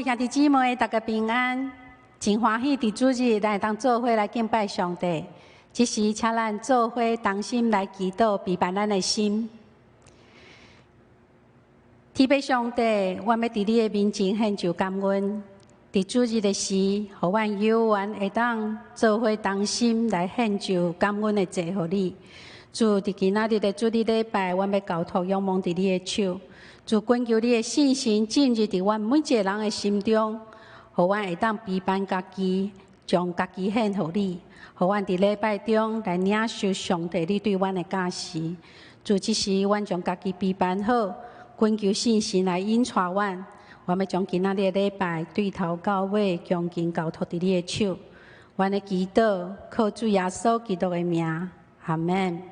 位兄弟姊妹，大家平安！真欢喜伫主日来当做伙来敬拜上帝。这时，请咱做伙同心来祈祷，陪伴咱的心。天父上帝，我要伫你的面前献上感恩。伫主日的时，互阮有缘会当做伙同心来献上感恩的祭互你。主伫今仔日的主日礼拜，阮要交托仰望伫你的手。主恳求你的信心进入伫阮每一个人的心中，互阮会当陪伴家己，将家己献互你，互阮伫礼拜中来领受上帝你对阮的教示。主即时，阮将家己陪伴好，恳求信心来引带阮。我要将今仔日的礼拜对头到尾，恭敬交托伫你的手。阮的祈祷靠主耶稣基督的名，阿门。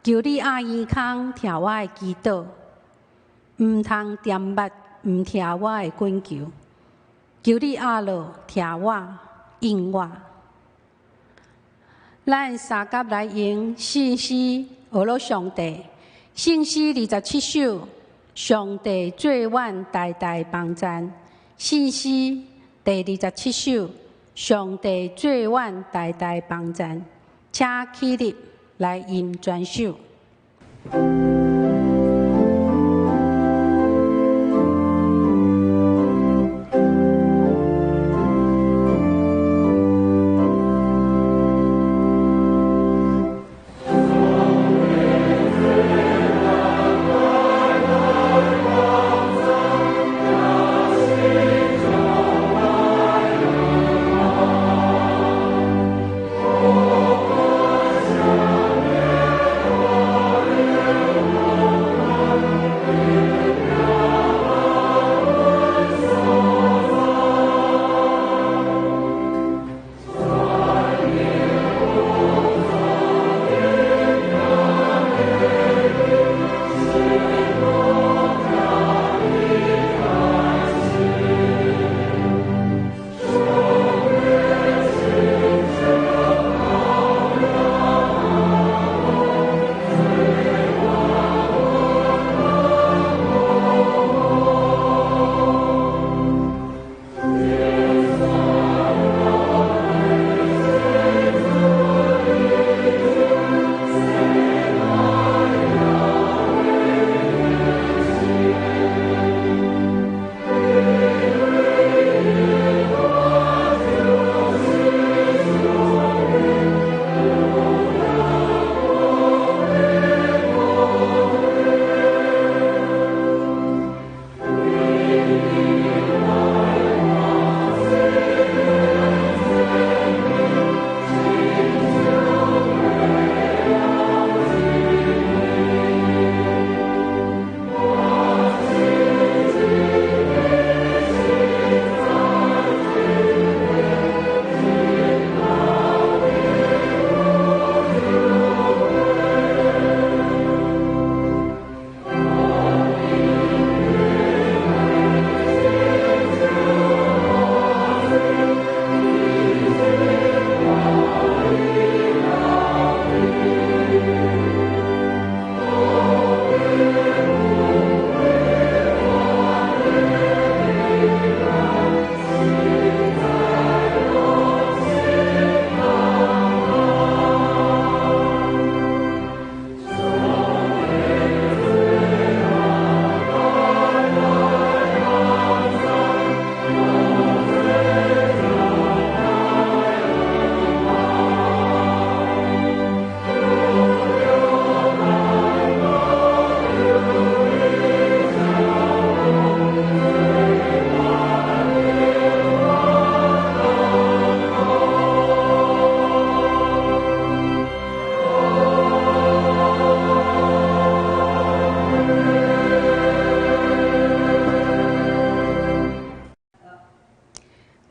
求你压耳孔，听我的祈祷，毋通点捌，毋听我的恳求。求你压落，听我，应我。咱三甲来用信诗学了上帝，信诗27首，上帝最远代代帮赞。信诗第27首，上帝最远代代帮赞。请起立来吟全首。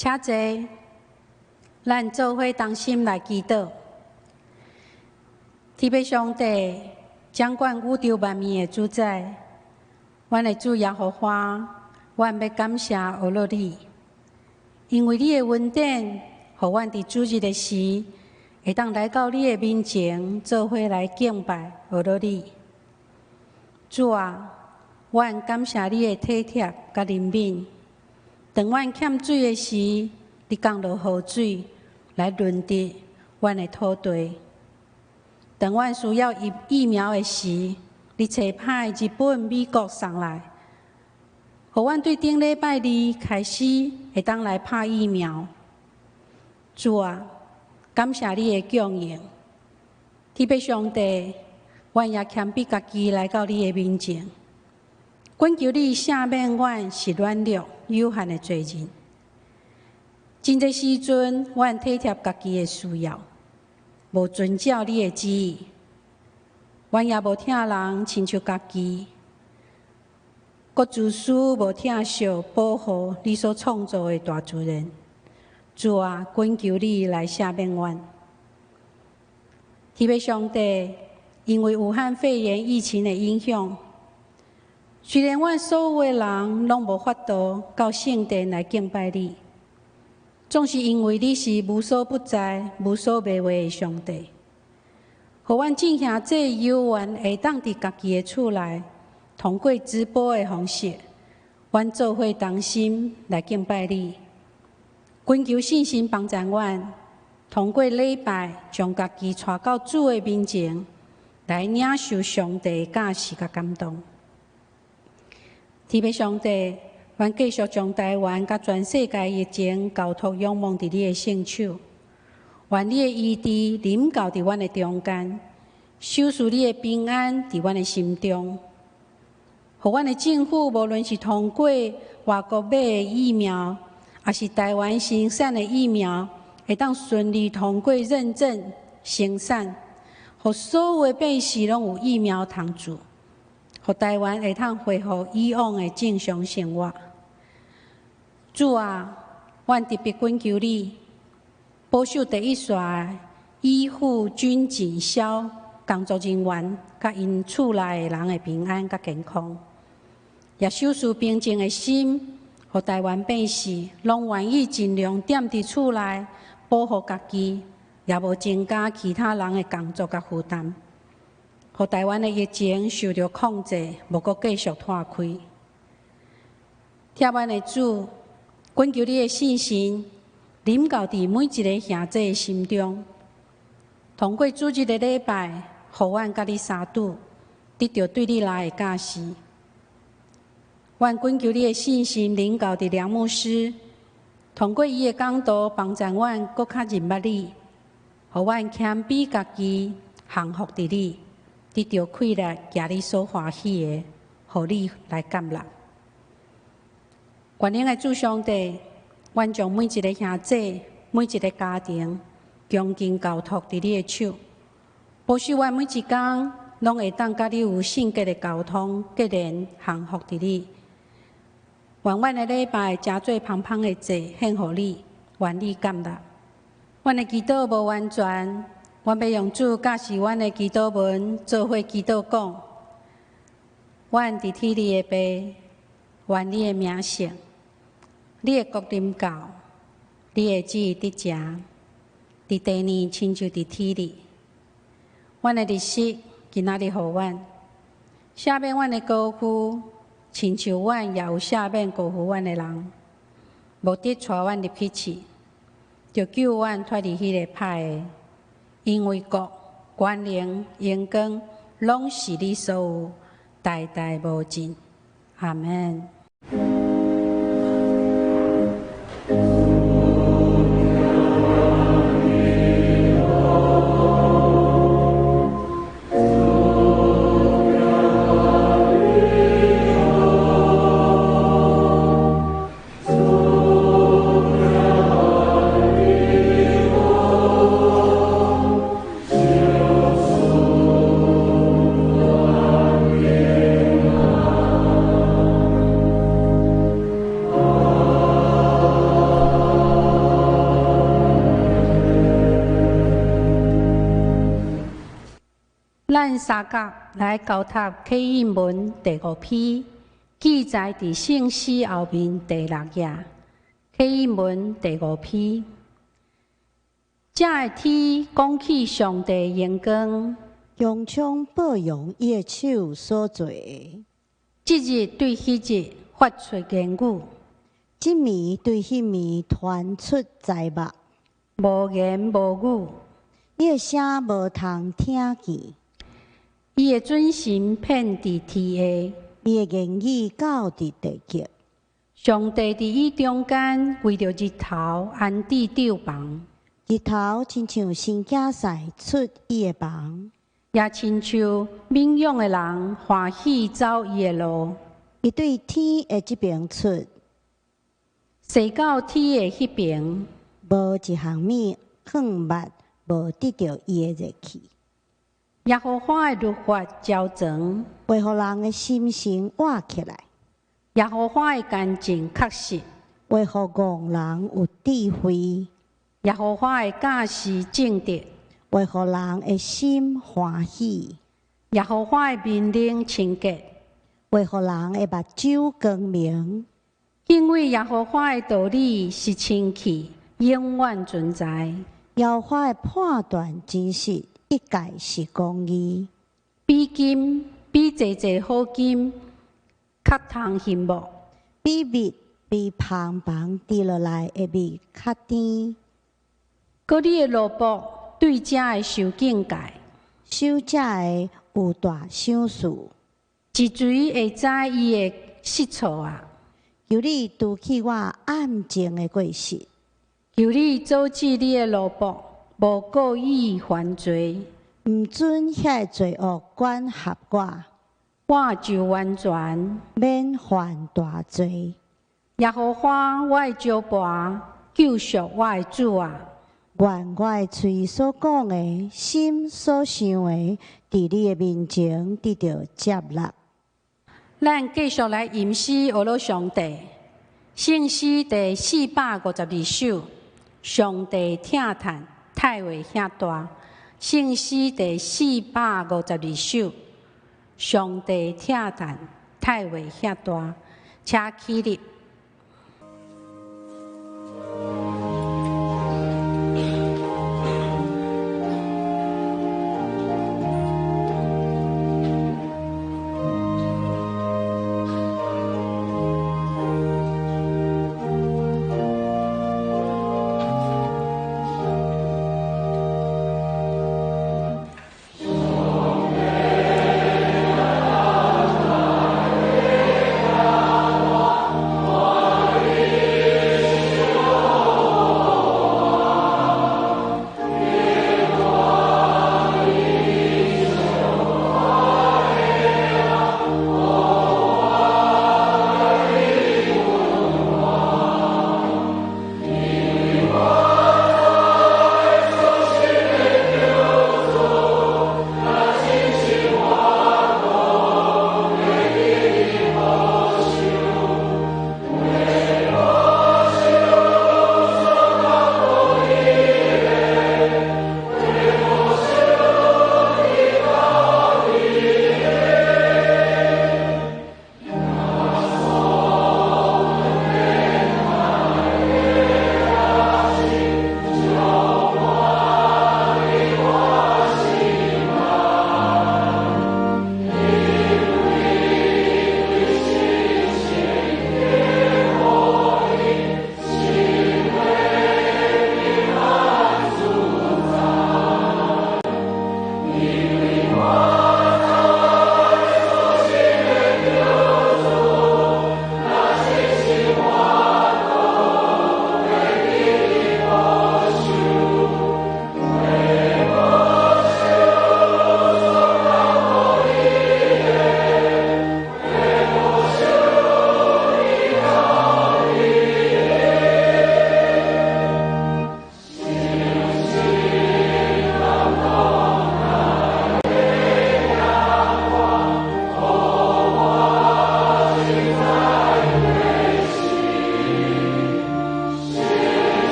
请坐，咱做伙同心来祈祷。天父上帝，掌管宇宙万物的主宰，阮的主耶和华，阮要感谢阿罗你，因为你的恩典，互阮伫主日的时，会当来到你的面前，做伙来敬拜阿罗你。主啊，阮感谢你的体贴甲怜悯。当阮欠水的时，你降落雨水来润泽阮的土地；当阮需要疫苗的时，你找派日本、美国送来，互阮对顶礼拜二开始会当来拍疫苗。主啊，感谢你的供应。天父上帝，阮也谦卑家己来到你的面前。恳求你赦免阮是软弱有限的罪人。真侪时阵，阮体贴家己的需要，无遵照你的旨意，阮也无听人亲像家己，搁自私无疼惜保护你所创造的大自然。主啊，恳求你来赦免阮。天父上帝，因为武汉肺炎疫情的影响，虽然阮所有的人拢无法度到圣殿来敬拜你，总是因为你是无所不在、无所不为的上帝。互阮正兄这有缘会当伫家己的厝内，通过直播的方式，阮做伙同心来敬拜你。恳求信心帮助阮，通过礼拜将家己带到主的面前，来领受上帝的教示甲感动。天父上帝，阮继续将台湾甲全世界疫情交托仰望伫你的圣手。愿你的医治临到伫阮的中间，守护你的平安伫阮的心中，互阮的政府无论是通过外国买的疫苗，还是台湾生产的疫苗，会当顺利通过认证生产，互所有的百姓拢有疫苗通住，互台湾会当恢复以往的正常生活。主啊，阮特别恳求你。保守第一线医护、军警消工作人员，甲因厝内的人的平安甲健康，也守持平静的心，互台湾百姓拢愿意尽量踮伫厝内保护家己，也无增加其他人的工作甲负担，互台湾的疫情受到控制，无阁继续拓开。贴阮的主，恳求你的信心。临到伫每一个兄弟的心中，通过主日的礼拜，互阮甲你相拄，得到对你来的教示。阮恳求你的信心临到伫梁牧师，通过伊的讲道，帮助阮搁较认捌你，互阮谦卑家己，降服伫你，得到快乐，行你所欢喜的，互你来感纳。全能的主上帝。阮将每一个兄弟、每一个家庭，恭敬交托伫你的手，保守阮每一天拢会当甲你有圣洁的交通，结连降服伫你。愿阮的礼拜诚做芳芳的祭献互你，愿你感纳。阮的祈祷无完全，阮要用主教示阮的祈祷文，做伙祈祷讲：阮伫天里的爸，愿你的名圣。你的国临到，你的旨意得成，伫地呢亲像伫天里。阮的日食今仔日互阮，赦免阮的过负，亲像阮也有赦免过负阮的人，无得带阮入去试，就救阮脱离迄个歹的。因为国、权能、荣光，拢是你所有，代代无尽。阿门。咱三角来交读启应文第5篇，记载伫圣诗后面第6页。启应文第5篇，这个天讲起上帝荣光，强强报用伊的手所做的。即日对迄日发出言语，即暝对迄暝传出财目，无言无语，伊的声无通听见。伊的准心遍伫天下，伊的言语到伫地极。上帝伫伊中间，为着日头安置帐篷，日头亲像新囝婿出伊的房，也亲像冥勇的人欢喜走伊的路。伊对天的即边出，驶到天的迄边，无一项物放捌无得着伊的热气。耶和华的律法照全，为互人的心性活起来。耶和华的干净确实，为互戆人有智慧。耶和华的教示正直，为互人的心欢喜。耶和华的命令清洁，为互人的目睭光明。因为耶和华的道理是清气，永远存在。耶和华的判断真实，一概是公义。比金比济济好金，较通幸福；比蜜比芳芳滴落来的蜜较甜。搁你的萝卜对者的受境界，守者的有大赏赐。一嘴会知伊的失错啊！求你拄起我暗静的过失，求你阻止你的萝卜无故意犯罪，毋准遐罪恶管辖我，我就完全免犯大罪。耶和华我的招跋，救赎我的主啊！愿我的嘴所讲的，心所想的，伫你的面前得到接纳。咱继续来吟诗学了上帝，圣诗第452首，上帝听叹太为遐大。圣诗第452首，上帝听叹太为遐大。请起立。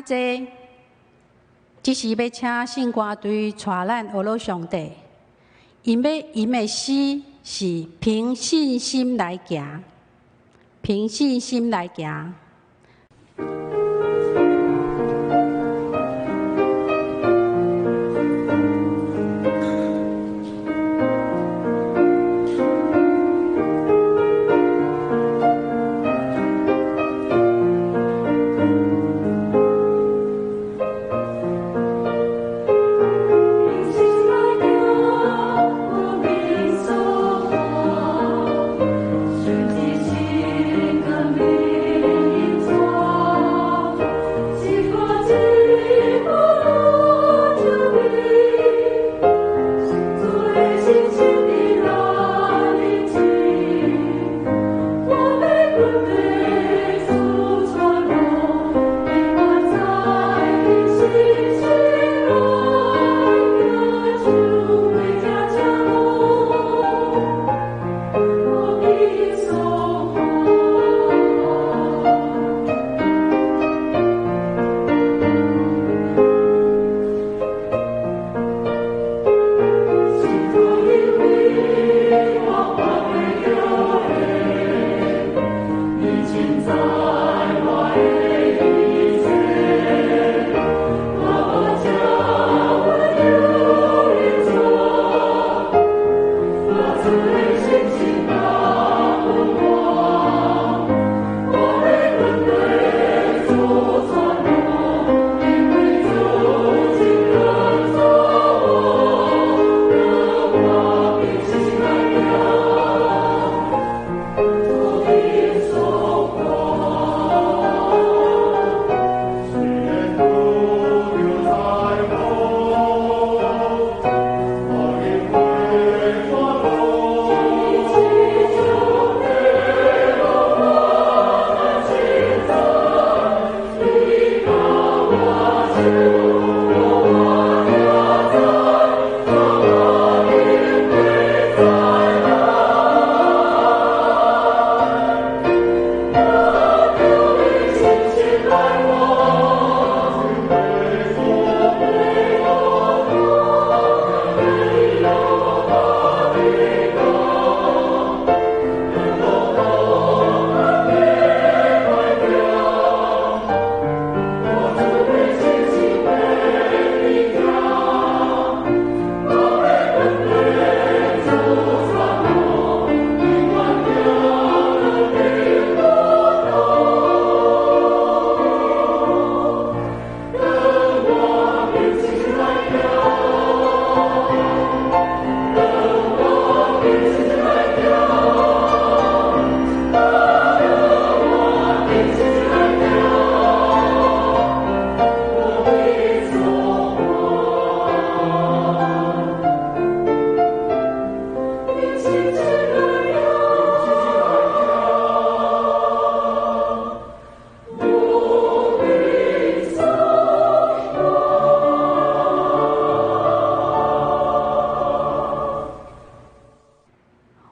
这只是要请圣歌队带咱学了上帝，因的诗是凭信心来行，凭信心来行。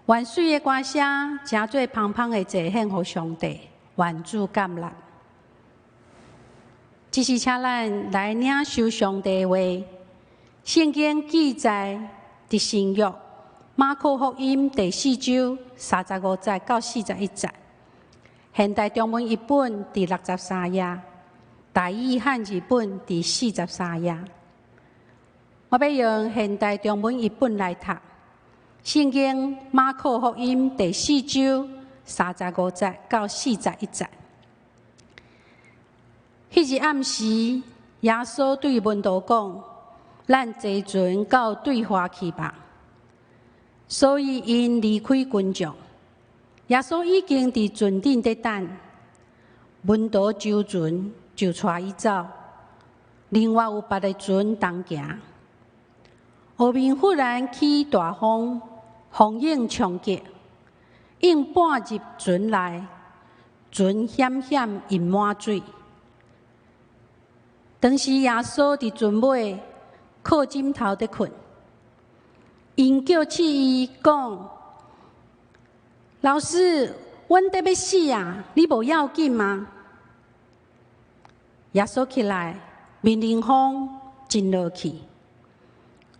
万水的歌声，诚做芳芳的祭献给上帝，愿主感纳。只是请咱来领受上帝的话。圣经记载伫新约马可福音第4章35节到41节，现代中文译本第63页，台语汉语本第43页。我要用现代中文译本来读。圣经马可福音第4章35节到41节。迄日暗时，耶稣对门徒讲：“咱坐船到对岸去吧。”所以因离开群众，耶稣已经伫船顶在等，门徒上船就带伊走。另外有别个船同行，后面忽然起大风。风影冲击，硬半入船内，船险险淹满水。当时耶稣伫船尾靠枕头在困，因叫起伊讲：“老师，阮得要死啊！你无要紧吗？”耶稣起来，命令风静落去，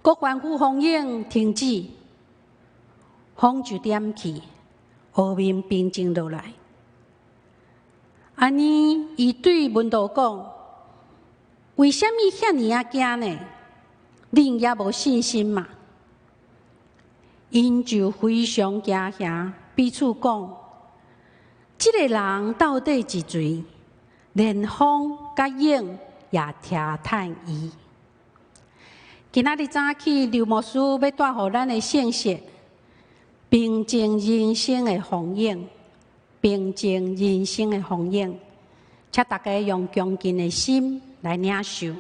各关乎风影停止，风就点去，河面平静落来。安尼，伊对门徒讲：“为什么遐尼啊惊呢？恁也无信心嘛？”因就非常惊吓，彼此讲：“这个人到底是谁？连风甲影也听叹伊。”今仔日早起，刘牧师要带予咱的信息，平静人生的风影，平静人生的风影，请大家用恭敬的心来领受。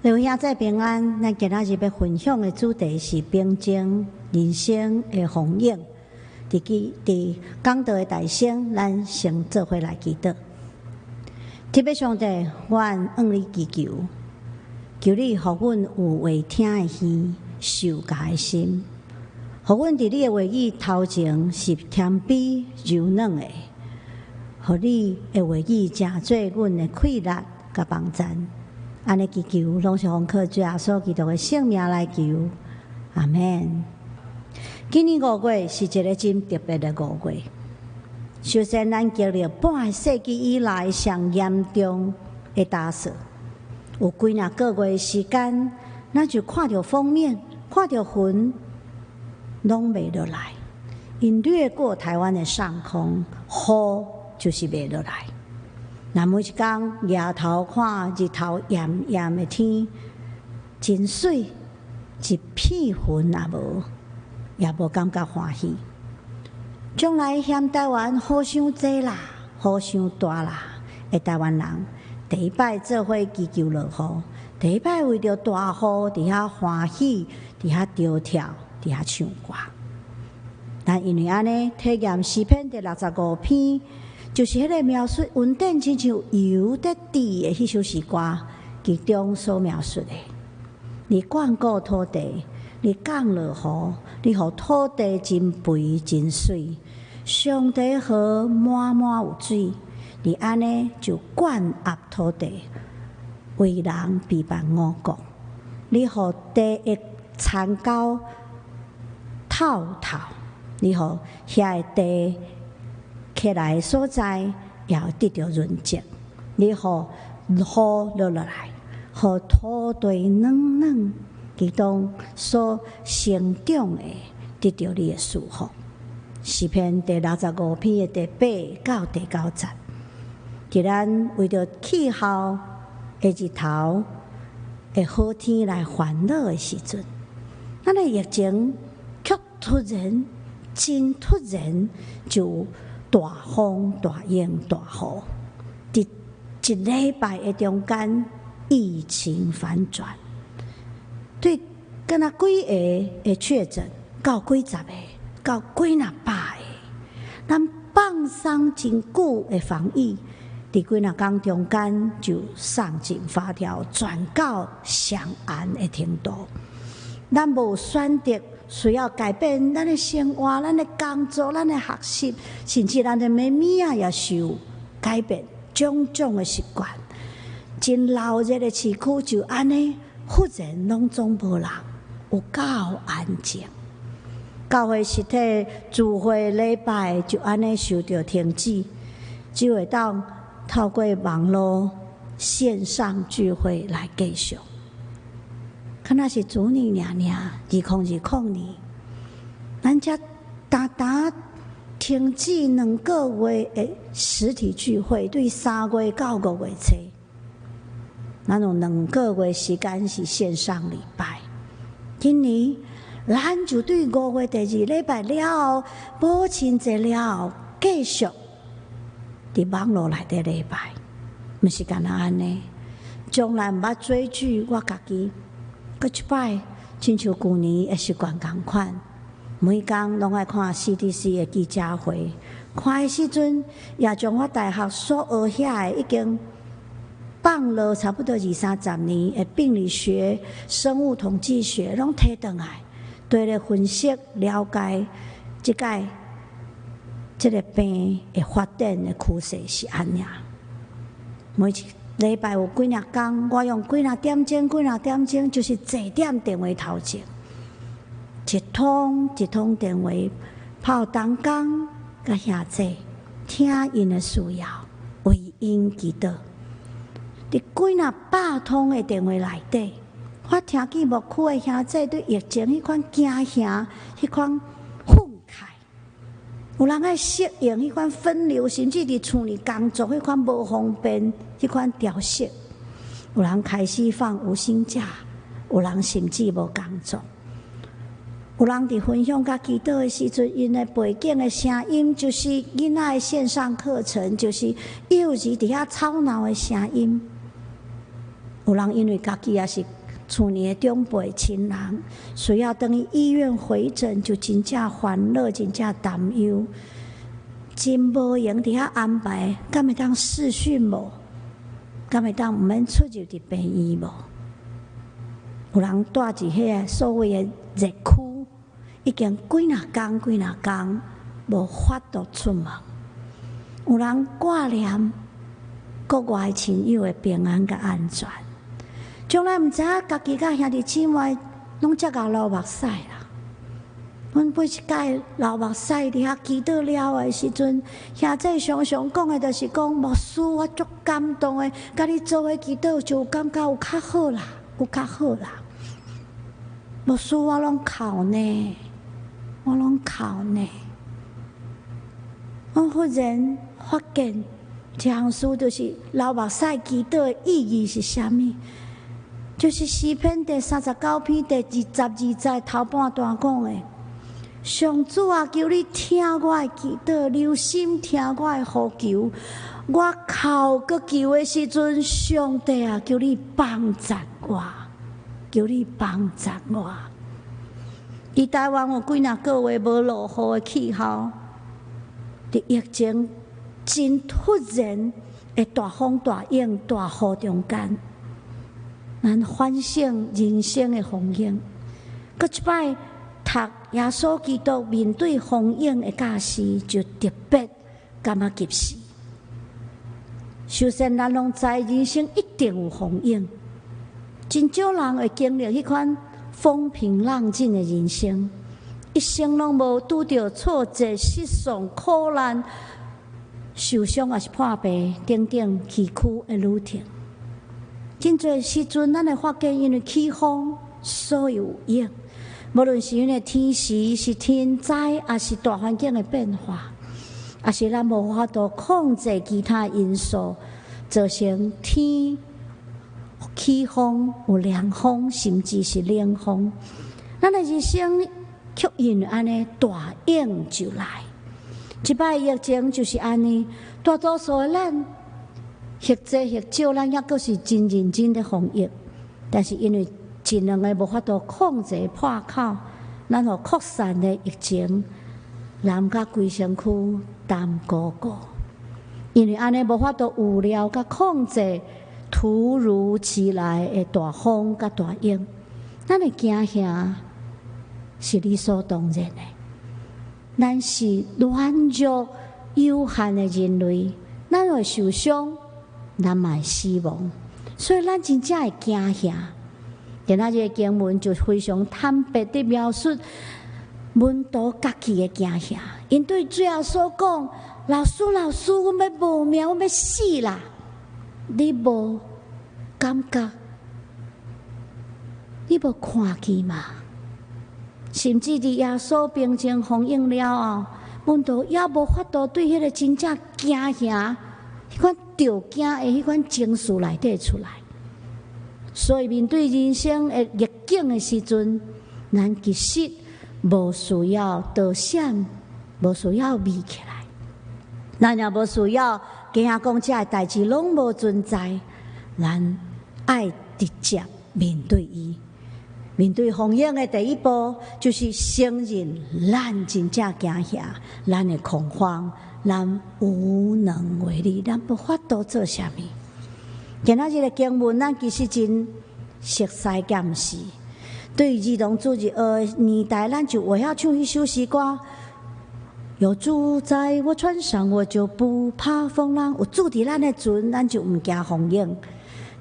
各位兄弟平安，咱今仔日要分享的主题是平静人生的风影。伫讲道的大声，咱先做伙来祈祷。特别上帝，阮向你祈求，求你互阮有会听的耳、受教的心，互阮伫你的话语头前是甜美柔软的，互你的话语成做阮的快乐甲帮助。安尼祈求，拢是奉靠主耶稣基督的圣名来求，阿门。今年5月是一个真特别的5月。首先，咱经历半个世纪以来上严重的打扫，有几若个月时间，咱就看到封面，看到云，拢袂落来，因掠过台湾的上空，雨就是袂落来。那每一天抬头看日头炎炎的天，真水，一片云也无，也无感觉欢喜。将来嫌台湾雨伤济啦，雨伤大啦，的台湾人第一摆做伙祈求落雨，第一摆为着大雨伫遐欢喜，伫遐跳跳，伫遐唱歌。但因为安尼体验诗篇第65篇。就是迄个描述云顶亲像油在滴的迄首诗歌，其中所描述的。你灌溉土地，你降落雨，你互土地真肥真水，上帝河满满有水，你安尼就灌压土地，为人避办五谷。你互地的田沟透透，你互遐个地。起来的所在也得到润泽，你互雨落来，互土地软软，其中所生长的得到你的祝福。诗篇第65篇的第8到第9节，既然为着气候的日头的好天来烦恼的时阵，咱的疫情却突然就。大风、大影、大雨，伫一礼拜的中间，疫情反转，对，敢若几个的确诊，到几十个，到几若百个，咱放松真久的防疫，伫几若工中间就送进发条，转到上岸的程度，咱无选择。需要改变咱的生活、咱的工作、咱的学习，甚至咱的每物啊也受改变，种种的习惯。真闹热的市区就安尼，忽然拢总无人，有够安静。教会实体聚会礼拜就安尼受到停止，只会当透过网络线上聚会来继续。看那是主年2020年，咱才单停止2个月的实体聚会，对3月到5月初，咱有2个月时间是线上礼拜。今年咱就对5月第2礼拜了后，母亲节了后，继续伫网络内底礼拜，毋是干那安尼。将来毋捌追剧，我家己。搁一摆，亲像旧年的习惯同款，每工拢爱看 CDC 的记者会。看的时阵，也将我大学所学遐的已经放了差不多20-30年的病理学、生物统计学，拢摕倒来，对咧分析了解即个病的发展的趋势是安怎。每一礼拜有几若工，我用几若点钟，就是坐点电话头前，一通一通电话泡同工甲兄弟，听因的需要，为因祈祷。伫几若百通的电话内底，我听见牧区的兄弟对疫情迄款惊吓，迄款愤慨，有人爱适应迄款分流，甚至伫厝里工作迄款无方便，迄款调适。有人开始放无薪假，有人甚至无工作。有人伫分享甲祈祷的时阵，因的背景的声音就是囡仔的线上课程，就是幼儿伫遐吵闹的声音。有人因为家己也是厝里的长辈亲人，需要等于医院回诊，就真正烦恼，真正担忧，真无闲伫遐安排，敢会当视讯无？敢会当毋免出入伫病院无？有人住伫遐个所谓的热区，已经几若工无法度出门。有人挂念国外亲友的平安甲安全。从来毋知影家己甲兄弟姊妹拢遮个流目屎啦。阮每一届流目屎伫遐祈祷了的时阵，兄弟常常讲的就是讲，牧师我足感动的，甲你做伙祈祷就感觉有较好啦，有较好啦。牧师我拢哭呢，我忽然发现，这项事就是流目屎祈祷的意义是啥物？就是诗篇第39篇第22节头半段讲的：上主啊，求你听我的祈祷，留心听我的呼求。我哭搁求的时阵，上帝啊，求你帮助我，伫台湾有几若个月无落雨的气候，伫疫情真突然的大风大影大雨中间。咱反省人生的风景，搁一摆读耶稣基督面对风景的教示，就特别感觉及时。首先，咱拢知人生一定有风景，真少人会经历迄款风平浪静的人生，一生拢无拄着挫折、失丧、苦难、受伤，也是破病等等崎岖的旅程。真侪时阵，咱会发现，因为起风，所以有影。无论是因为天时、是天灾，还是大环境的变化，也是咱无法度控制其他因素，造成天起风有凉风，甚至是冷风。咱的人生却因为安尼大影就来。一摆疫情就是安尼，大多数的咱。或多或少，咱抑阁是真认真的防疫，但是因为尽量的无法度控制破口，咱互扩散的疫情，南甲规身躯淡糊糊。因为安尼无法度预料甲控制突如其来的大风甲大影，咱的惊吓是理所当然的。咱是软弱有限的人类，咱会受伤。咱嘛会死亡，所以咱真正会惊吓。今仔日经文就非常坦白地描述门徒家己的惊吓。因对主耶稣讲：“老师，阮要无命，阮要死啦！你无感觉？你无看见嘛？”甚至伫耶稣平静风影了后，门徒也无法度对迄个真正惊吓。迄款着惊的迄款情绪内底出来，所以面对人生的逆境的时阵，咱其实无需要躲闪，无需要避起来，咱也无需要惊讲这个代志拢无存在，咱爱直接面对伊。面对风影的第一步，就是承认咱真正惊吓，咱的恐慌。咱无能为力，咱无法度做啥物。今仔日的经文，咱其实真熟悉减是。对于儿童主日学的年代，咱就会晓唱迄首诗歌：有主在我船上，我就不怕风浪。有主伫咱的船，咱就毋惊风影。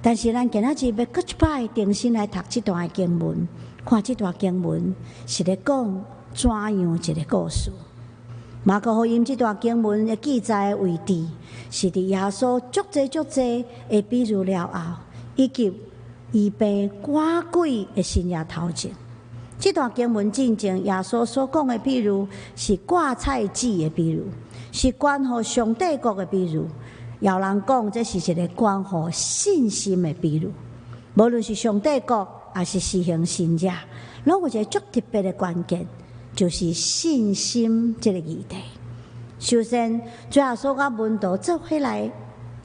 但是咱今仔日要搁一摆重新来读这段经文，看这段经文是咧讲怎样一个故事。马可福音这段经文的记载的位置，是伫耶稣足济的比喻了后，以及医病赶鬼的新夜头前。这段经文进前，耶稣所讲的比喻是挂菜子的比喻，是关乎上帝国的比喻。有人讲这是一个关乎信心的比喻，无论是上帝国还是施行神者，拢有一个足特别的关键，就是信心这个议题。首先，最后所甲门徒做伙来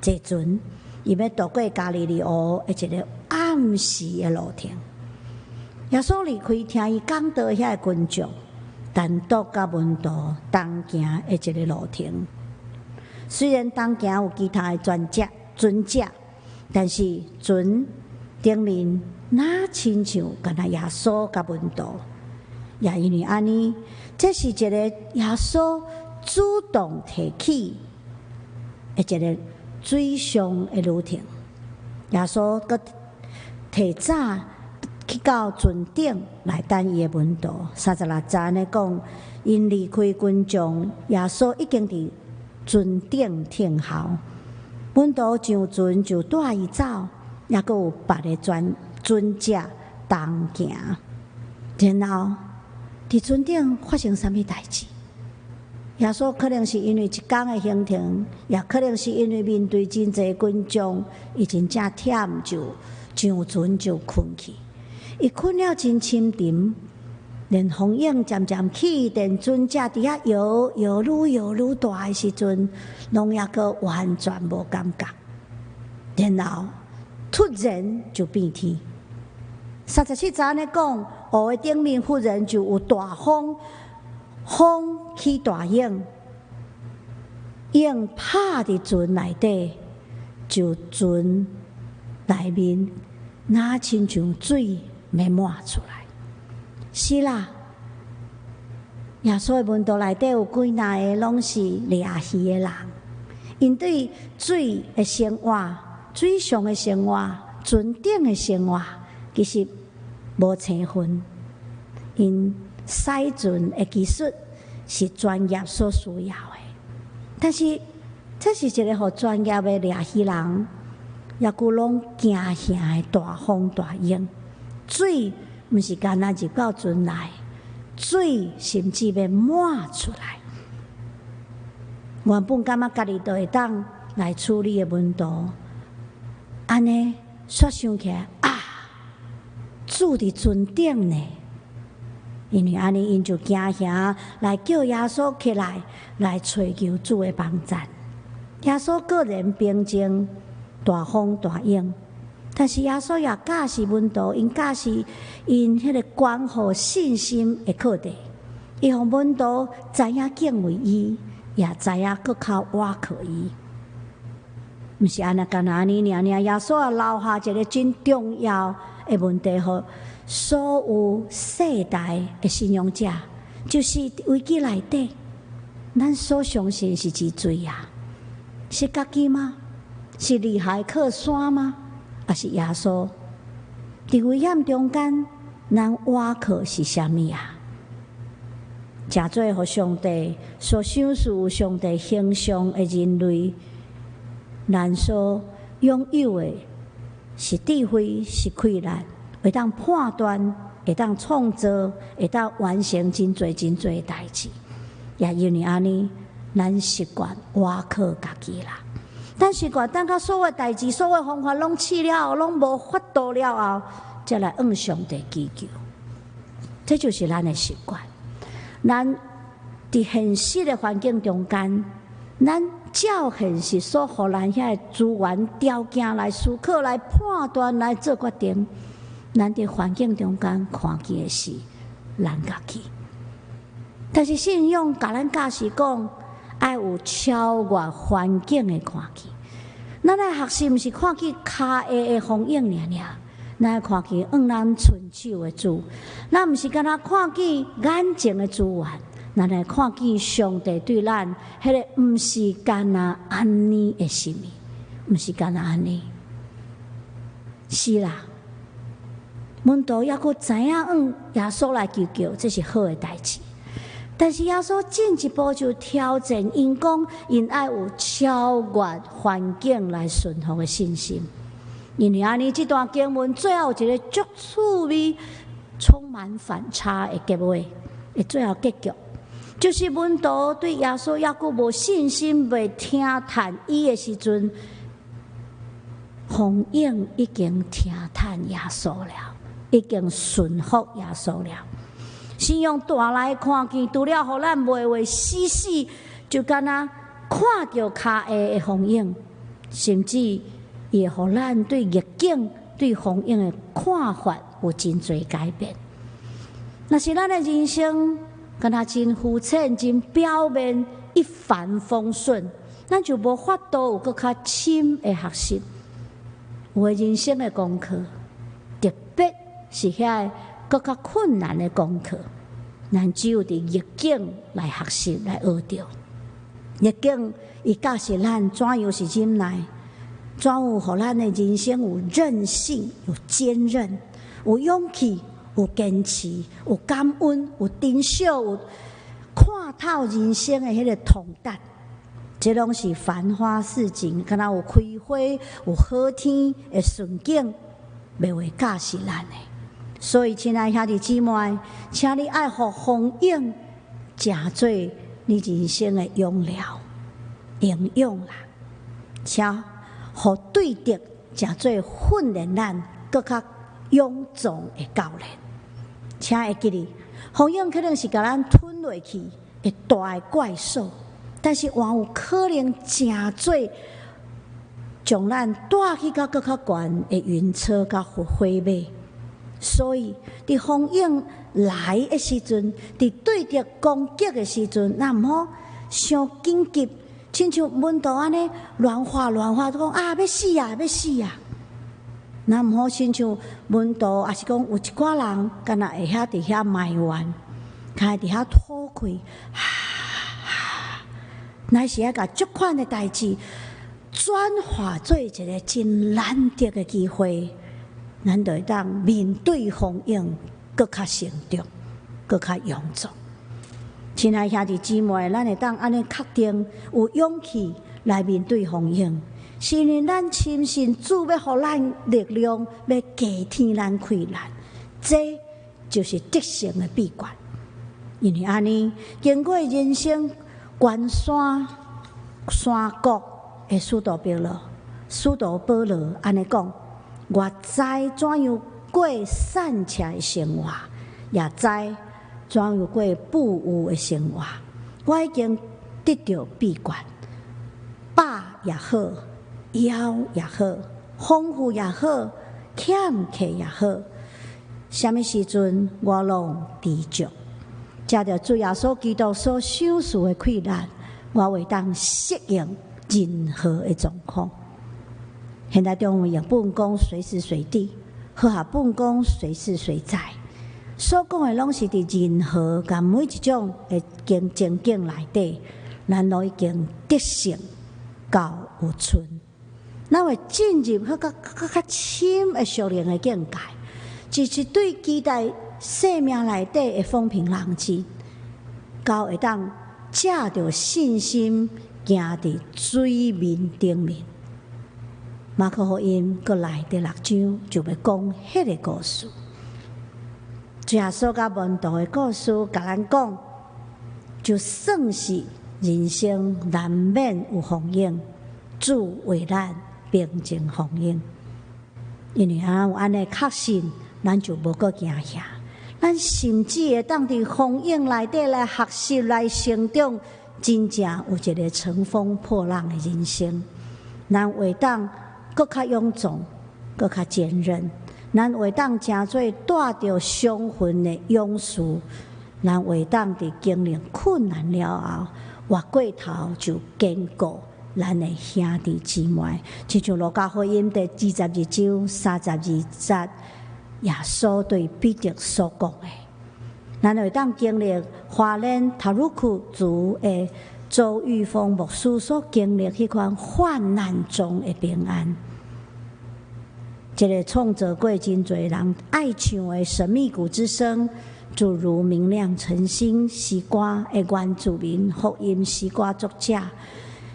坐船，伊要渡过加利利湖的一个暗时的路程。耶稣离开听伊讲道遐个群众，单独甲门徒同行的一个路程。虽然同行有其他的船只，但是船顶面哪亲像敢若耶稣甲门徒，也因为安尼，这是一个耶稣主动提起的一个水上的旅程。耶稣搁提早去到船顶来等伊的门徒。36节呢讲，因离开群众，耶稣已经伫船顶停候。门徒上船就带伊走，也阁有别个船只同行。然后伫船顶发生啥物代志？耶稣可能是因为一天的行程，也可能是因为面对真济群众，伊真正忝就上船就困去。伊困了真深沉，连风影渐渐起，连船只伫遐摇愈大的时阵，拢抑阁完全无感觉。然后突然就变天。37节呢讲，湖的顶面忽然就有大风，风起大影，影拍伫船内底，就船内面哪亲像水要满出来。是啦，耶稣的门徒内底有几若个拢是掠鱼的人，因对水的生活、水上的生活、船顶的生活，其实无青分。因驶船的技术是专业所需要的，但是这是一个互专业的掠鱼人，也佫拢惊吓的大风大影。水毋是干那入到船内，水甚至要满出来。原本感觉家己就会当来处理的门徒，安尼煞想起来啊，主伫船顶呢。因为安尼，因就惊吓来叫耶稣起来，来寻求主的帮助。耶稣个人平静大风大影，但是耶稣也教示门徒，因教示因迄个关乎信心的课题。伊互门徒知影敬畏伊，也知影搁靠倚靠伊。毋是安那干那尼尔，耶稣也留下一个真重要的问题，互所有世代的信仰者，就是危机内底，咱所相信是之最啊？是家己吗？是厉害靠山吗？还是耶稣？伫危险中间，咱倚靠是啥物啊？诚做互上帝所赏赐上帝形象的人类，咱所拥有的是智慧，是快乐。会当判断，会当创造，会当完成真侪的代志，也因为安尼，咱习惯倚靠家己啦。咱习惯等到所有代志、所有方法拢试了后，拢无法度了后，才来向上帝祈求。这就是咱的习惯。咱伫现实的环境中间，咱照现实所互咱遐的资源条件来思考、来判断、来做决定。咱伫环境中间看见的是咱家己，但是信仰甲咱教示讲，爱有超越环境的看见。咱爱学习，毋是看见脚下的风影尔，咱爱看见咱伸手的主。咱毋是干那看见眼前的资源，咱来看见上帝对咱，迄个毋是干那安尼的心意，毋是干那安尼。是啦，门徒抑阁知影耶稣来求救，这是好的代志。但是耶稣进一步就挑战因讲，因爱有超越环境来顺服的信心。因为安尼，这段经文最后有一个足趣味、充满反差的结尾，的最后结局，就是门徒对耶稣抑阁无信心，未听叹伊的时阵，风影已经听叹耶稣了，已经顺服耶稣了。是用大来看见，除了互咱袂为死死，就敢若看到脚下的风影，甚至伊会互咱对逆境、对风影的看法有真侪改变。若是咱的人生敢若真肤浅、真表面、一帆风顺，咱就无法度有搁较深的学习，有的人生的功课，特别是遐搁较困难的功课，咱只有伫逆境来学习来学着。逆境伊教示咱怎样是忍耐，怎有互咱的人生有韧性、有坚韧、有勇气、有坚持、有感恩、有珍惜、有看透人生的迄个通达。这拢是繁花似锦，敢若有开花、有好天的顺境，袂会教示咱的。所以，亲爱兄弟姊妹，请你爱互风影成做你人生的养料、营养啦，且互对敌成做训练咱更较勇壮的教练。请会记哩，风影可能是甲咱吞落去会大的怪兽，但是还有可能成做将咱带去到更较悬的云车甲火马。所以，伫风影来的时阵，伫对着攻击的时阵，咱毋好伤紧急，亲像门徒安尼乱画讲啊，要死啊，要死啊！咱毋好亲像门徒，也是讲有一寡人，敢若会遐伫遐埋怨，开伫遐吐气，乃是要甲足款的代志转化做一个真难得的机会。咱就会当面对风影，更较成长，更较勇壮。亲爱兄弟姊妹，咱会当安尼确定有勇气来面对风影，是因为咱深信主要互咱力量，要加添咱困难，这就是得胜的秘诀。因为安尼，经过人生关山山谷的使徒保罗安尼讲。我知怎样过散车的生活，也知怎样过富裕的生活。我已经得到秘诀，饱也好，枵也好，丰富也好，欠客也好，什么时阵我拢知足。藉着主耶稣基督所享受的困难，我会当适应任何的状况。现在中文译本讲随时随地，和合本讲随时随在，所讲的拢是伫任何甲每一种的情境内底，咱都已经得胜到有存。咱会进入较深的属灵的境界，就是对期待生命内底的风平浪静，到会当借着信心行伫水面顶面。马可福音过来第6章就要讲迄个故事，耶稣甲门徒的故事，甲咱讲，就算是人生难免有风影，主为咱平静风影。因为有安尼确信，咱就无阁惊吓，咱甚至会当伫风影内底来学习、来成长，真正有一个乘风破浪的人生。咱会当更较勇壮，更较坚韧，咱会当成做带着伤痕的勇士，咱会当伫经历困难了后，活过头就坚固咱的兄弟姊妹。亲像路加福音第22章32节，耶稣对彼得所讲的，咱会当经历华莲塔鲁库族的周玉峰牧师所经历迄款患难中的平安。一个创造过真侪人爱唱的神秘谷之声，诸如明亮晨星诗歌的原住民福音诗歌作者，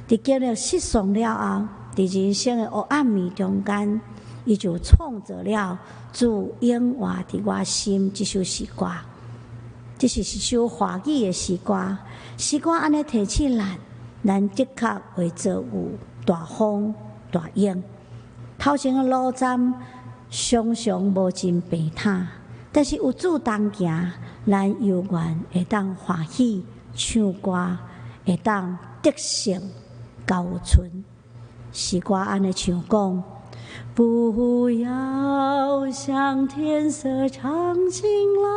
伫经历失丧了后，伫人生的黑暗暝中间，伊就创造了主永活伫我心这首诗歌。这是一首华语的诗歌，诗歌安尼提起咱的确会做有大风大影。头前的路站常常无真平坦，但是有主同行，咱永远会当欢喜唱歌，会当得胜到有存。诗歌安尼唱讲：不要向天色唱晴朗，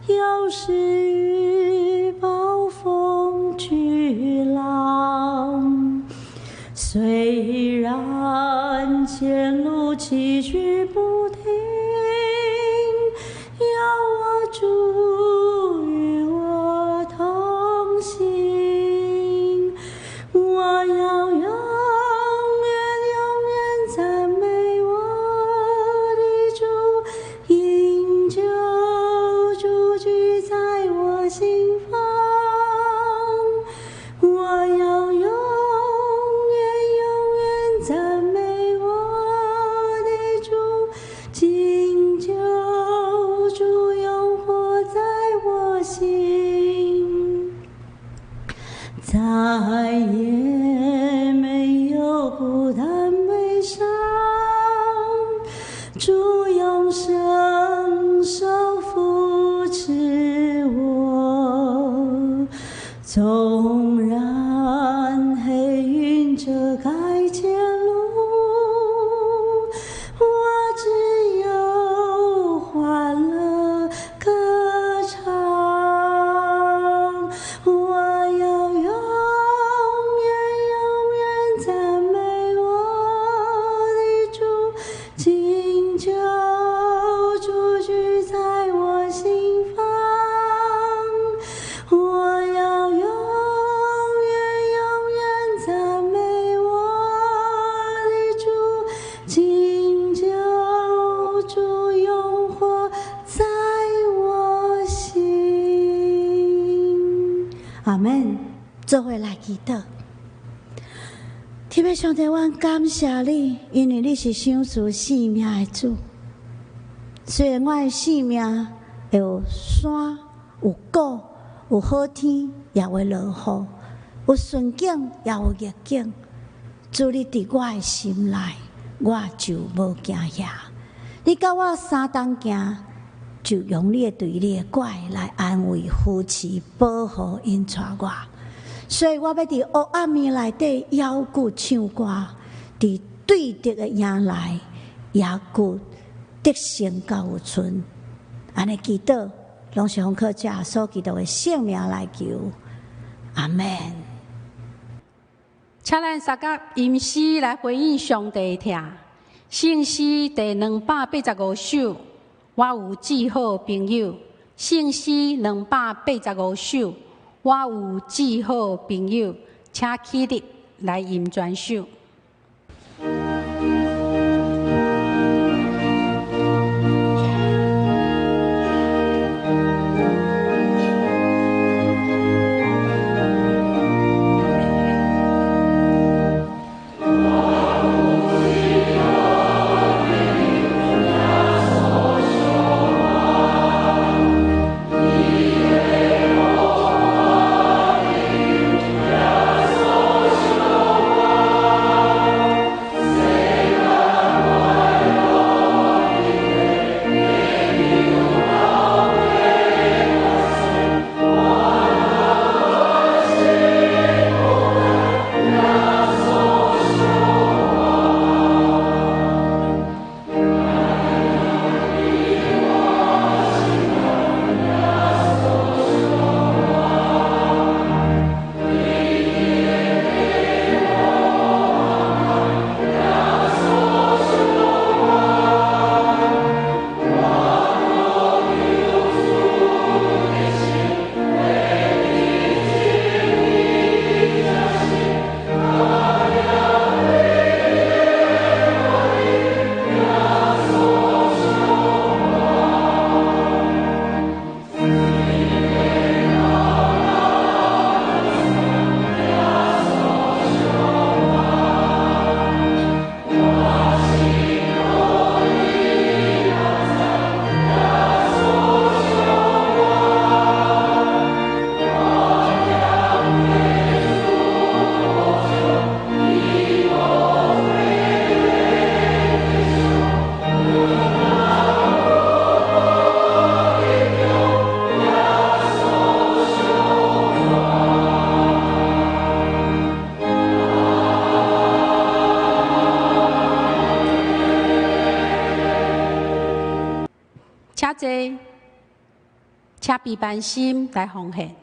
要是雨暴风巨浪。虽然前路崎岖不停，要我主与我同行，我要永远赞美我的主，因救主居在我心房，我要永赞美我的主，今救主永活在我心，再也没有孤单悲伤，主用伸手扶持我，纵然黑云遮盖前路，我只有欢乐歌唱，我要永远赞美我的主，今救主居在我心房，我要永远赞美我的主，今救主永活在我心。阿们。做伙来祈祷。天父上帝，阮感谢你，因为你是赏赐生命的主。虽然我的生命会有山、有谷、有好天，也会落雨；有顺境，也有逆境。主，你伫我的心内，我就无惊吓。你甲我三当行，就用你的对你的拐来安慰、扶持、保护、引带我。所以我要伫黑暗暝内底摇鼓唱歌，伫对敌的营内摇鼓得胜到有存。安尼祈祷，拢是奉靠主耶稣基督的圣名来求，阿们。请咱三甲吟诗来回应上帝的听。圣诗第285首，我有至好朋友。圣诗285首，我有至好朋友。请起立来吟全首。我且备万心来奉献。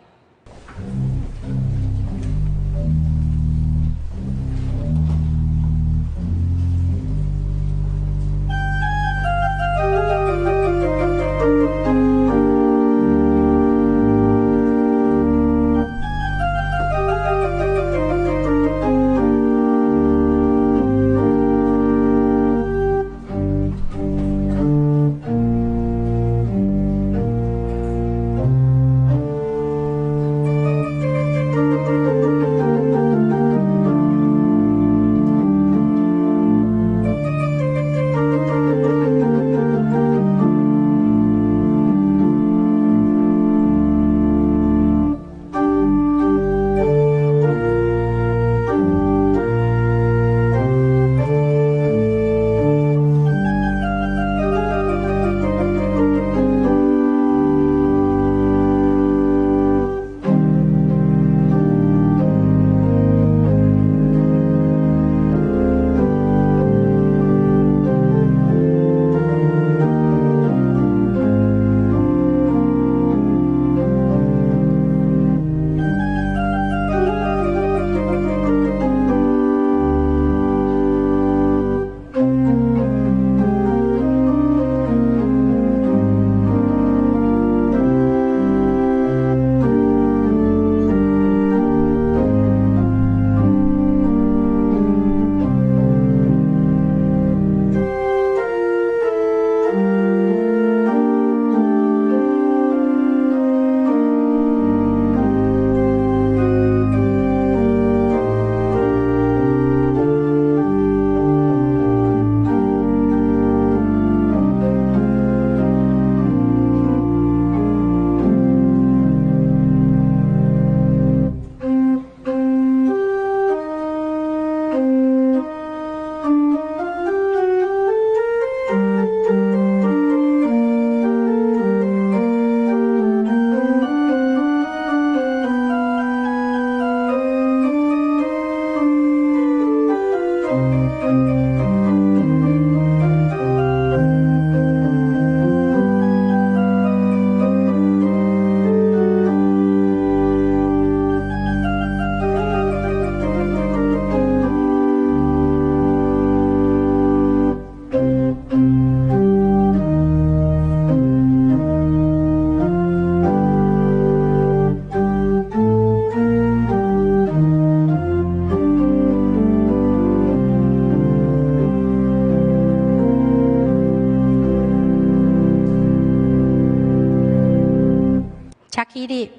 且起立，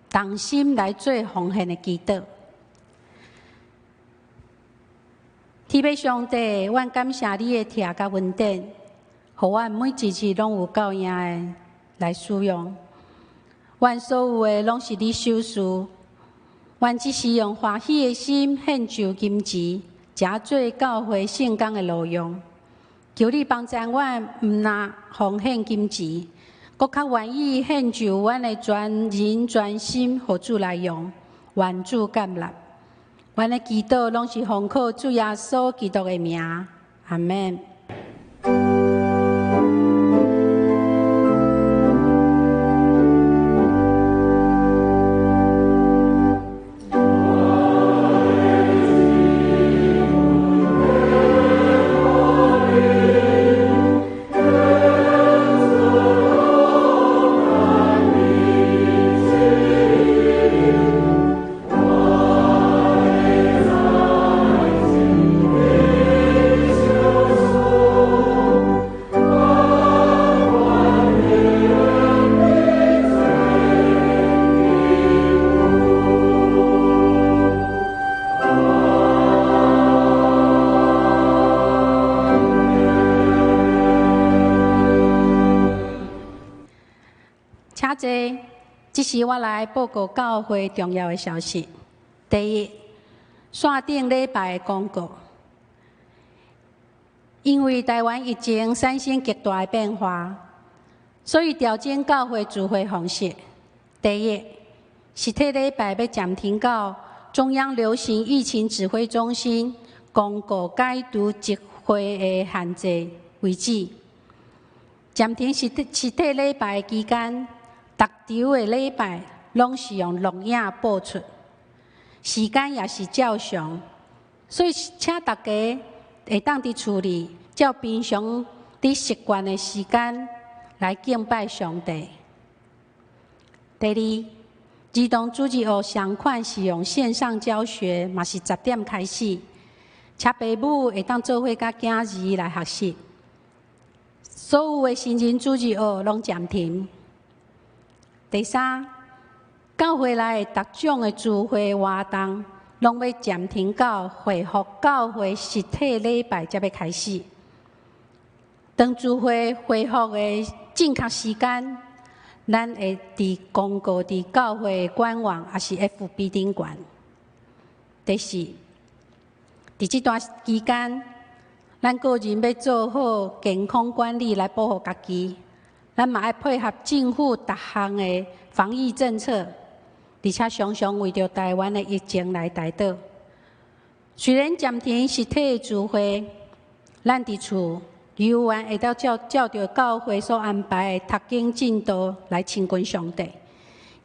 同心来做奉献的祈祷。天父上帝，阮感谢你的疼甲恩典，互阮每一日拢有够用的来使用。阮所有的拢是你手事，阮只是用欢喜的心献上金钱，诚做教会圣工的路用。求你帮助阮，毋但奉献金钱，搁较愿意献上阮的全人全心，互主来用，愿主感纳。阮的祈祷拢是奉靠主耶稣基督的名，阿门。这是我来报告教会重要的消息。第一，线顶礼拜的广告，因为台湾疫情产生极大的变化，所以调整教会聚会方式。第一，实体礼拜要暂停到中央流行疫情指挥中心公告解除集会的限制为止。暂停实体礼拜期间，逐场的礼拜拢是用录影播出，时间也是照常，所以请大家会当伫厝里照平常伫习惯的时间来敬拜上帝。第二，儿童主日学上款是用线上教学，嘛是10点开始，请父母会当做伙甲囝儿来学习。所有的新人主日学拢暂停。第三，教会内各种的聚会活动，拢要暂停到恢复教会实体礼拜才要开始。当聚会恢复的正确时间，咱会伫公告伫教会官网，也是 FB 顶悬。第四，伫这段期间，咱个人要做好健康管理来保护家己，咱嘛要配合政府各项的防疫政策，而且常常为着台湾的疫情来带导。虽然暂停实体的聚会，咱伫厝游玩会照着教会所安排的读经进度来亲近上帝，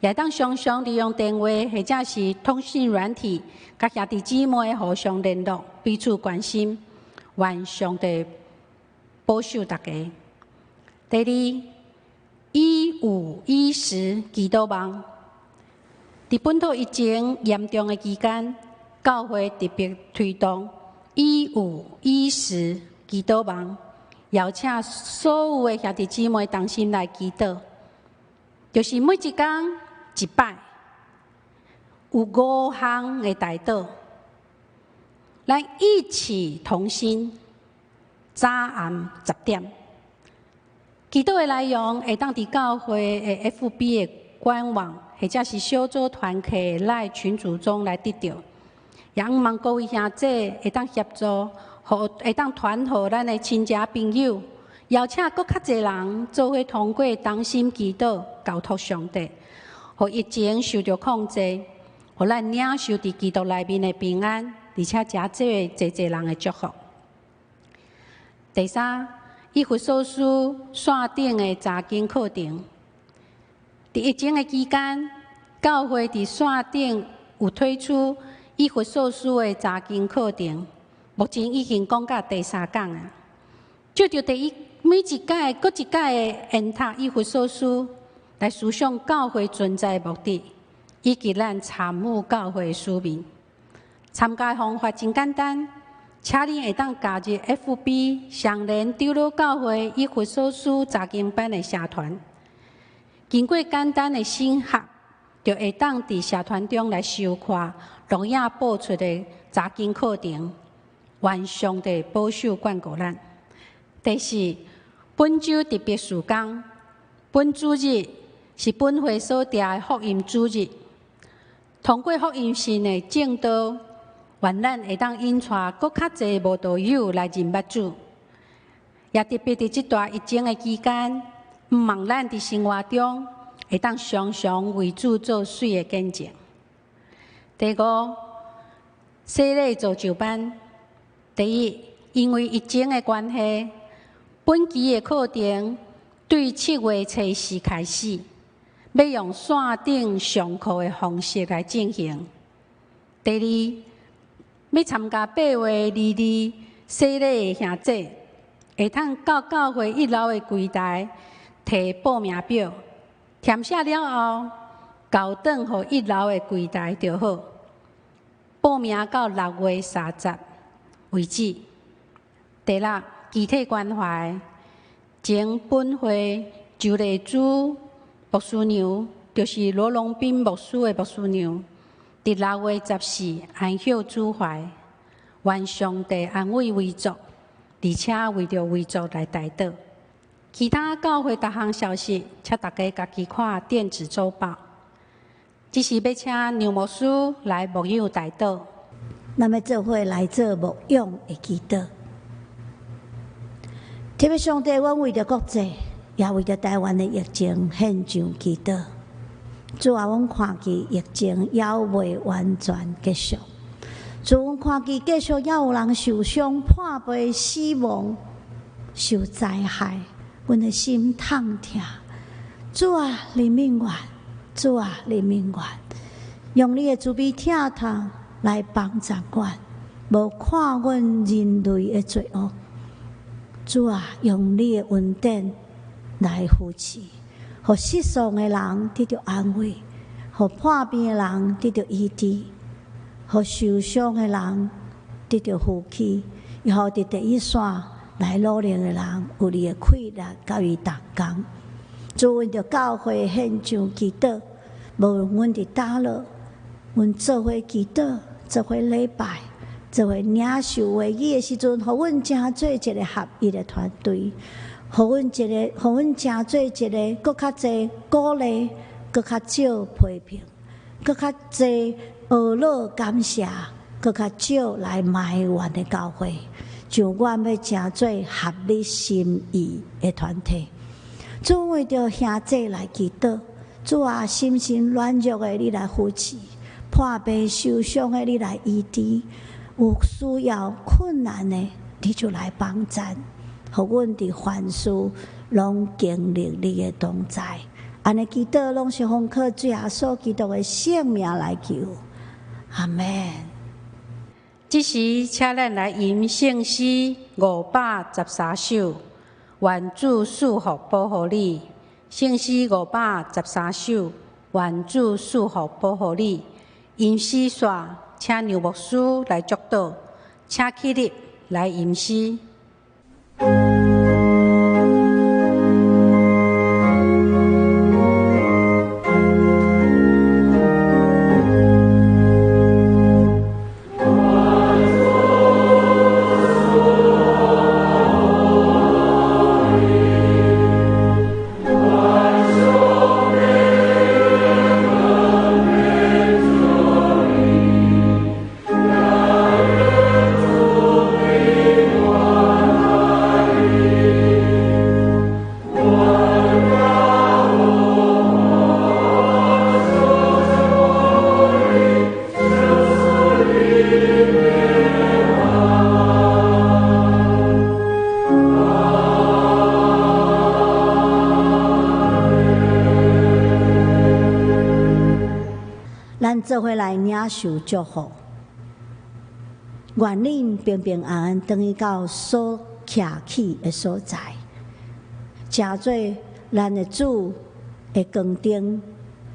也当常常利用电话或者是通讯软体，甲兄弟姊妹互相联络，彼此关心。愿上帝保守大家。第二，以有以时祈祷梦。伫本土疫情严重的期间，教会特别推动以有以时祈祷梦，邀请所有的兄弟姊妹同心来祈祷，就是每一天一摆，有5项的代祷。咱一起同心，早暗10点。祈祷的内容会当伫教会的 FB 的官网，或者是小组团契的赖群组中来得到。也望各位兄姐会当协助，会当传互咱的亲戚朋友，邀请搁较侪人做伙通过同心祈祷，交托上帝，互疫情受到控制，互咱领受伫基督内面的平安。而且侪人的祝福。第三，以佛所书线顶的查经课程。伫疫情的期间，教会伫线顶有推出以佛所书的查经课程，目前已经讲到第3讲啊。就着每一届、搁一届的研读以佛所书，来思想教会存在的目的，以及咱参与教会的使命。参加方法真简单，请你会当加入 FB 上联长老教会以佛所书查经班的社团。经过简单的审核，就会当伫社团中来收看录影播出的查经课程。愿上帝保守眷顾咱。第四，本周特别事工，本主日是本会所定的福音主日。通过福音信的正道。愿咱会当引带搁较侪无道友来认捌主，也特别伫这段疫情的期间，毋望咱伫生活中会当常常为主做水的见证。第5，洗礼造就班。第一，因为疫情的关系，本期的课程对7月初4开始，要用线顶上课的方式来进行。第二，要参加8月22洗礼的兄弟，会通到教会1楼的柜台摕报名表，填写了后，交转互1楼的柜台就好。报名到6月30为止。第6，具体关怀，前本会就例主牧师娘，就是罗龙斌牧师的牧师娘。伫6月14安享主怀，愿上帝安慰遗族，而且为着遗族来代祷。其他教会各项消息，请大家家己看电子周报。只是要请牛牧师来牧养代祷。咱要做伙来做牧养的祈祷。特别上帝，阮为着国际，也为着台湾的疫情献上祈祷。主啊，阮看见疫情还未完全结束，主，阮看见继续还有人受伤、破病、死亡、受灾害，阮的心痛痛。主啊，怜悯阮！主啊，怜悯阮！用你的慈悲疼痛来帮助阮，无看阮人类的罪恶。主啊，用你的恩典来扶持，互失丧的人得到安慰，互破病的人得到医治，互受伤的人得到福气，又互伫第一线来努力的人有你的气力，甲伊逐工。主，阮着教会献上祈祷，无论阮伫倒落，阮做伙祈祷，做伙礼拜，做伙领受话语的时阵，互阮成做一个合一的团队，互阮成做一个搁较济鼓励，搁较少批评，搁较济学乐感谢，搁较少来埋怨的教会，像阮要成做合你心意的团体。主，为着兄弟来祈祷，主啊，心身软弱的你来扶持，破病受伤的你来医治，有需要困难的你就来帮助，互阮伫凡事拢经历你的同在。安尼祈祷拢是奉靠主耶稣基督的圣名来求，阿门。这时，请咱来吟圣诗513首。愿主赐福保护你，圣诗513首。愿主赐福保护你。吟诗煞，请牛牧师来祝祷，请起立来吟诗。咱做伙来领受祝福，愿恁平平安安回去到所徛起的所在，成做咱的主的光灯，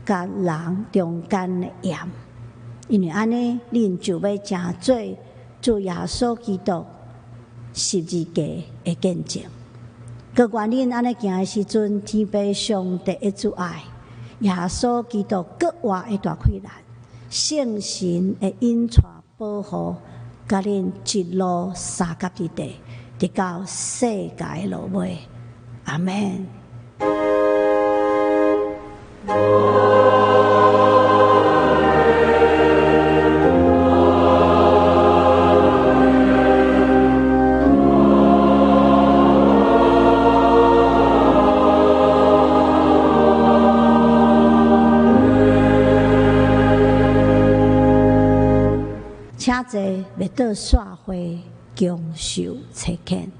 甲人中间的盐。因为安尼，恁就要成做主耶稣基督十字架的见证。佮愿恁安尼行的时阵，天父上帝的主爱，耶稣基督格外的大开难，圣神的引带保护，甲恁一路三甲伫地，直到世界的落尾。阿门。请坐，来到社会共受切见。